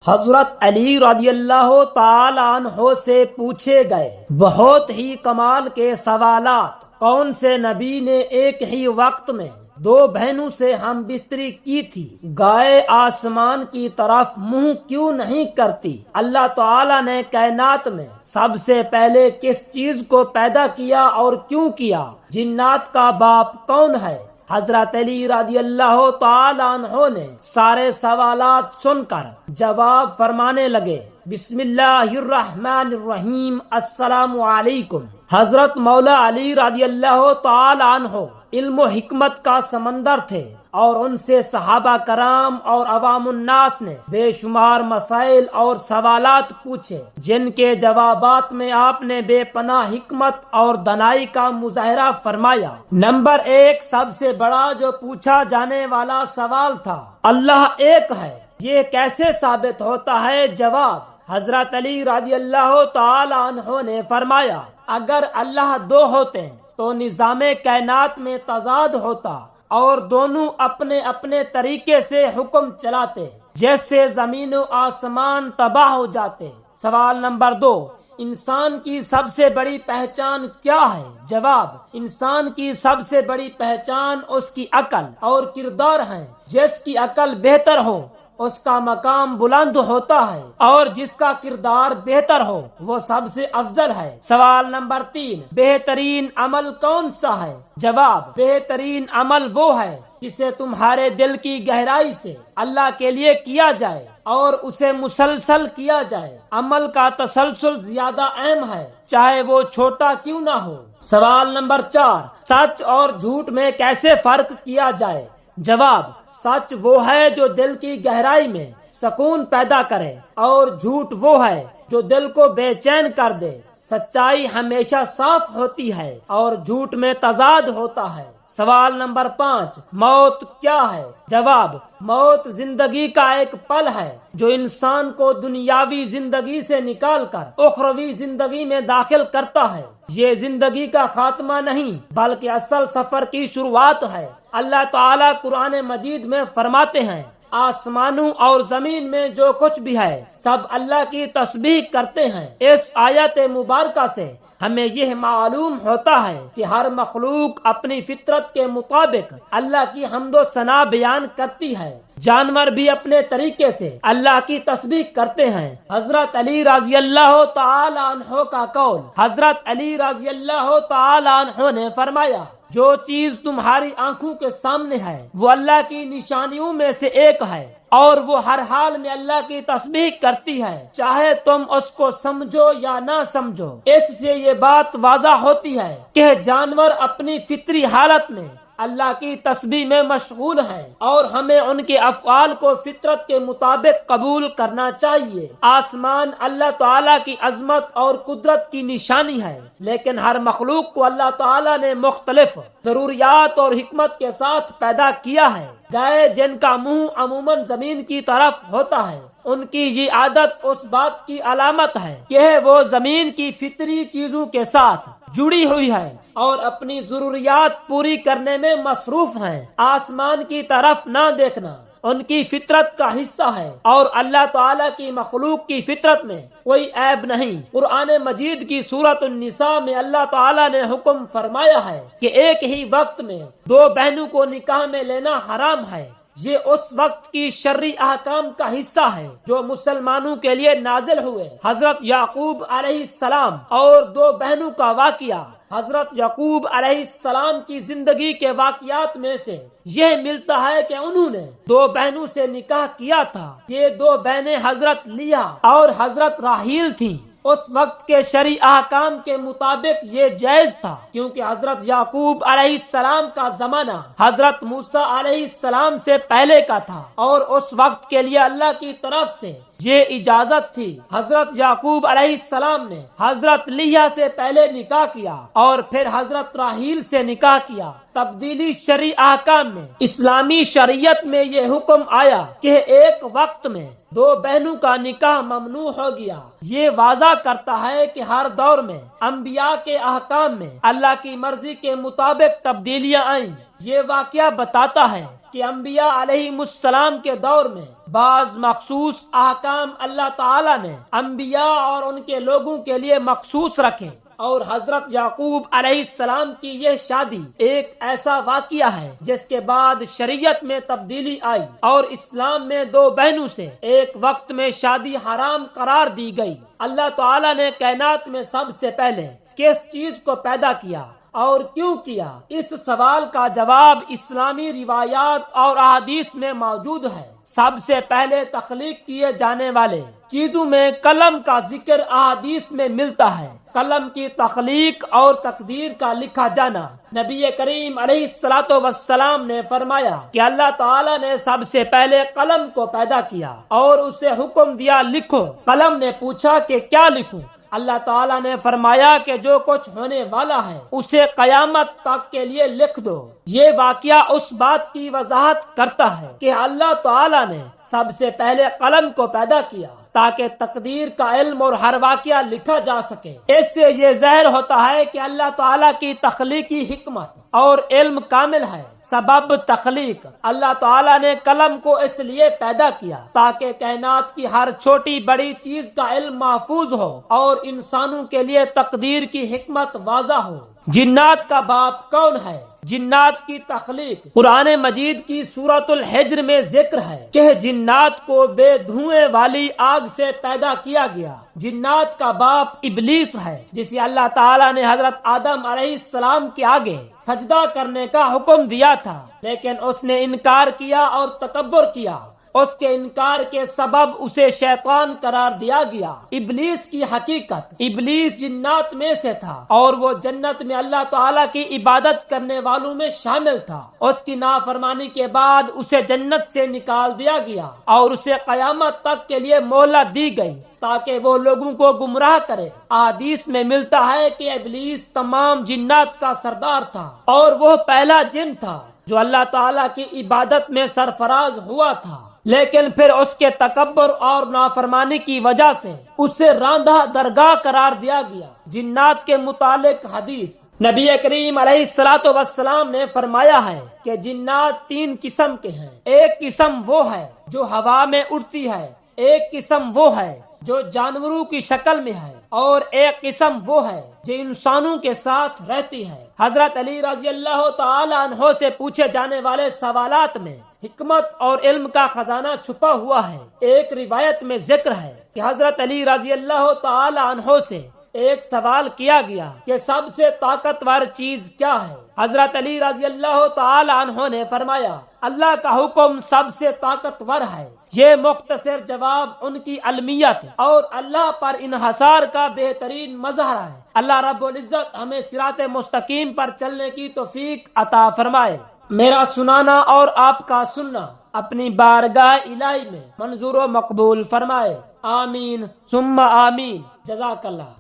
حضرت علی رضی اللہ تعالی عنہ سے پوچھے گئے بہت ہی کمال کے سوالات۔ کون سے نبی نے ایک ہی وقت میں دو بہنوں سے ہم بستری کی تھی؟ گائے آسمان کی طرف منہ کیوں نہیں کرتی؟ اللہ تعالی نے کائنات میں سب سے پہلے کس چیز کو پیدا کیا اور کیوں کیا؟ جنات کا باپ کون ہے؟ حضرت علی رضی اللہ تعالی عنہ نے سارے سوالات سن کر جواب فرمانے لگے، بسم اللہ الرحمن الرحیم، السلام علیکم۔ حضرت مولا علی رضی اللہ تعالی عنہ علم و حکمت کا سمندر تھے، اور ان سے صحابہ کرام اور عوام الناس نے بے شمار مسائل اور سوالات پوچھے، جن کے جوابات میں آپ نے بے پناہ حکمت اور دانائی کا مظاہرہ فرمایا۔ نمبر 1، سب سے بڑا جو پوچھا جانے والا سوال تھا، اللہ ایک ہے، یہ کیسے ثابت ہوتا ہے؟ جواب، حضرت علی رضی اللہ تعالی عنہ نے فرمایا، اگر اللہ دو ہوتے تو نظام کائنات میں تضاد ہوتا اور دونوں اپنے اپنے طریقے سے حکم چلاتے، جیسے زمین و آسمان تباہ ہو جاتے۔ سوال نمبر 2، انسان کی سب سے بڑی پہچان کیا ہے؟ جواب، انسان کی سب سے بڑی پہچان اس کی عقل اور کردار ہے۔ جس کی عقل بہتر ہو اس کا مقام بلند ہوتا ہے، اور جس کا کردار بہتر ہو وہ سب سے افضل ہے۔ سوال نمبر 3، بہترین عمل کون سا ہے؟ جواب، بہترین عمل وہ ہے جسے تمہارے دل کی گہرائی سے اللہ کے لیے کیا جائے اور اسے مسلسل کیا جائے۔ عمل کا تسلسل زیادہ اہم ہے، چاہے وہ چھوٹا کیوں نہ ہو۔ سوال نمبر 4، سچ اور جھوٹ میں کیسے فرق کیا جائے؟ جواب، سچ وہ ہے جو دل کی گہرائی میں سکون پیدا کرے، اور جھوٹ وہ ہے جو دل کو بے چین کر دے۔ سچائی ہمیشہ صاف ہوتی ہے اور جھوٹ میں تضاد ہوتا ہے۔ سوال نمبر 5، موت کیا ہے؟ جواب، موت زندگی کا ایک پل ہے جو انسان کو دنیاوی زندگی سے نکال کر اخروی زندگی میں داخل کرتا ہے۔ یہ زندگی کا خاتمہ نہیں بلکہ اصل سفر کی شروعات ہے۔ اللہ تعالیٰ قرآن مجید میں فرماتے ہیں، آسمانوں اور زمین میں جو کچھ بھی ہے سب اللہ کی تسبیح کرتے ہیں۔ اس آیت مبارکہ سے ہمیں یہ معلوم ہوتا ہے کہ ہر مخلوق اپنی فطرت کے مطابق اللہ کی حمد و ثنا بیان کرتی ہے۔ جانور بھی اپنے طریقے سے اللہ کی تسبیح کرتے ہیں۔ حضرت علی رضی اللہ تعالی عنہ کا قول، حضرت علی رضی اللہ تعالی عنہ نے فرمایا، جو چیز تمہاری آنکھوں کے سامنے ہے وہ اللہ کی نشانیوں میں سے ایک ہے، اور وہ ہر حال میں اللہ کی تسبیح کرتی ہے، چاہے تم اس کو سمجھو یا نہ سمجھو۔ اس سے یہ بات واضح ہوتی ہے کہ جانور اپنی فطری حالت میں اللہ کی تسبیح میں مشغول ہیں، اور ہمیں ان کے افعال کو فطرت کے مطابق قبول کرنا چاہیے۔ آسمان اللہ تعالیٰ کی عظمت اور قدرت کی نشانی ہے، لیکن ہر مخلوق کو اللہ تعالیٰ نے مختلف ضروریات اور حکمت کے ساتھ پیدا کیا ہے۔ گائے جن کا منہ عموماً زمین کی طرف ہوتا ہے، ان کی یہ عادت اس بات کی علامت ہے کہ وہ زمین کی فطری چیزوں کے ساتھ جڑی ہوئی ہے اور اپنی ضروریات پوری کرنے میں مصروف ہیں۔ آسمان کی طرف نہ دیکھنا ان کی فطرت کا حصہ ہے، اور اللہ تعالیٰ کی مخلوق کی فطرت میں کوئی عیب نہیں۔ قرآن مجید کی سورۃ النساء میں اللہ تعالیٰ نے حکم فرمایا ہے کہ ایک ہی وقت میں دو بہنوں کو نکاح میں لینا حرام ہے۔ یہ اس وقت کی شرعی احکام کا حصہ ہے جو مسلمانوں کے لیے نازل ہوئے۔ حضرت یعقوب علیہ السلام اور دو بہنوں کا واقعہ حضرت یعقوب علیہ السلام کی زندگی کے واقعات میں سے یہ ملتا ہے کہ انہوں نے دو بہنوں سے نکاح کیا تھا۔ یہ دو بہنیں حضرت لیہ اور حضرت راحیل تھیں۔ اس وقت کے شرعی احکام کے مطابق یہ جائز تھا، کیونکہ حضرت یعقوب علیہ السلام کا زمانہ حضرت موسیٰ علیہ السلام سے پہلے کا تھا، اور اس وقت کے لیے اللہ کی طرف سے یہ اجازت تھی۔ حضرت یعقوب علیہ السلام نے حضرت لیہ سے پہلے نکاح کیا اور پھر حضرت راحیل سے نکاح کیا۔ تبدیلی شرعی احکام میں اسلامی شریعت میں یہ حکم آیا کہ ایک وقت میں دو بہنوں کا نکاح ممنوع ہو گیا۔ یہ واضح کرتا ہے کہ ہر دور میں انبیاء کے احکام میں اللہ کی مرضی کے مطابق تبدیلیاں آئیں۔ یہ واقعہ بتاتا ہے کہ انبیاء علیہ السلام کے دور میں بعض مخصوص احکام اللہ تعالیٰ نے انبیاء اور ان کے لوگوں کے لیے مخصوص رکھے، اور حضرت یعقوب علیہ السلام کی یہ شادی ایک ایسا واقعہ ہے جس کے بعد شریعت میں تبدیلی آئی اور اسلام میں دو بہنوں سے ایک وقت میں شادی حرام قرار دی گئی۔ اللہ تعالیٰ نے کائنات میں سب سے پہلے کس چیز کو پیدا کیا اور کیوں کیا؟ اس سوال کا جواب اسلامی روایات اور احادیث میں موجود ہے۔ سب سے پہلے تخلیق کیے جانے والے چیزوں میں قلم کا ذکر احادیث میں ملتا ہے۔ قلم کی تخلیق اور تقدیر کا لکھا جانا، نبی کریم علیہ الصلوۃ والسلام نے فرمایا کہ اللہ تعالیٰ نے سب سے پہلے قلم کو پیدا کیا اور اسے حکم دیا لکھو۔ قلم نے پوچھا کہ کیا لکھوں؟ اللہ تعالیٰ نے فرمایا کہ جو کچھ ہونے والا ہے اسے قیامت تک کے لیے لکھ دو۔ یہ واقعہ اس بات کی وضاحت کرتا ہے کہ اللہ تعالیٰ نے سب سے پہلے قلم کو پیدا کیا تاکہ تقدیر کا علم اور ہر واقعہ لکھا جا سکے۔ اس سے یہ ظاہر ہوتا ہے کہ اللہ تعالیٰ کی تخلیقی حکمت اور علم کامل ہے۔ سبب تخلیق، اللہ تعالیٰ نے قلم کو اس لیے پیدا کیا تاکہ کائنات کی ہر چھوٹی بڑی چیز کا علم محفوظ ہو اور انسانوں کے لیے تقدیر کی حکمت واضح ہو۔ جنات کا باپ کون ہے؟ جنات کی تخلیق قرآن مجید کی سورۃ الحجر میں ذکر ہے کہ جنات کو بے دھوئیں والی آگ سے پیدا کیا گیا۔ جنات کا باپ ابلیس ہے جسے اللہ تعالیٰ نے حضرت آدم علیہ السلام کے آگے سجدہ کرنے کا حکم دیا تھا، لیکن اس نے انکار کیا اور تکبر کیا۔ اس کے انکار کے سبب اسے شیطان قرار دیا گیا۔ ابلیس کی حقیقت، ابلیس جنات میں سے تھا اور وہ جنت میں اللہ تعالیٰ کی عبادت کرنے والوں میں شامل تھا۔ اس کی نافرمانی کے بعد اسے جنت سے نکال دیا گیا اور اسے قیامت تک کے لیے مہلت دی گئی تاکہ وہ لوگوں کو گمراہ کرے۔ احادیث میں ملتا ہے کہ ابلیس تمام جنات کا سردار تھا اور وہ پہلا جن تھا جو اللہ تعالیٰ کی عبادت میں سرفراز ہوا تھا، لیکن پھر اس کے تکبر اور نافرمانی کی وجہ سے اسے راندہ درگاہ قرار دیا گیا۔ جنات کے متعلق حدیث، نبی کریم علیہ الصلوۃ والسلام نے فرمایا ہے کہ جنات تین قسم کے ہیں۔ ایک قسم وہ ہے جو ہوا میں اڑتی ہے، ایک قسم وہ ہے جو جانوروں کی شکل میں ہے، اور ایک قسم وہ ہے جو انسانوں کے ساتھ رہتی ہے۔ حضرت علی رضی اللہ تعالی عنہ سے پوچھے جانے والے سوالات میں حکمت اور علم کا خزانہ چھپا ہوا ہے۔ ایک روایت میں ذکر ہے کہ حضرت علی رضی اللہ تعالی عنہ سے ایک سوال کیا گیا کہ سب سے طاقتور چیز کیا ہے؟ حضرت علی رضی اللہ تعالی عنہ نے فرمایا، اللہ کا حکم سب سے طاقتور ہے۔ یہ مختصر جواب ان کی علمیت اور اللہ پر انحصار کا بہترین مظہر ہے۔ اللہ رب العزت ہمیں صراط مستقیم پر چلنے کی توفیق عطا فرمائے۔ میرا سنانا اور آپ کا سننا اپنی بارگاہ الہی میں منظور و مقبول فرمائے، آمین ثم آمین۔ جزاک اللہ۔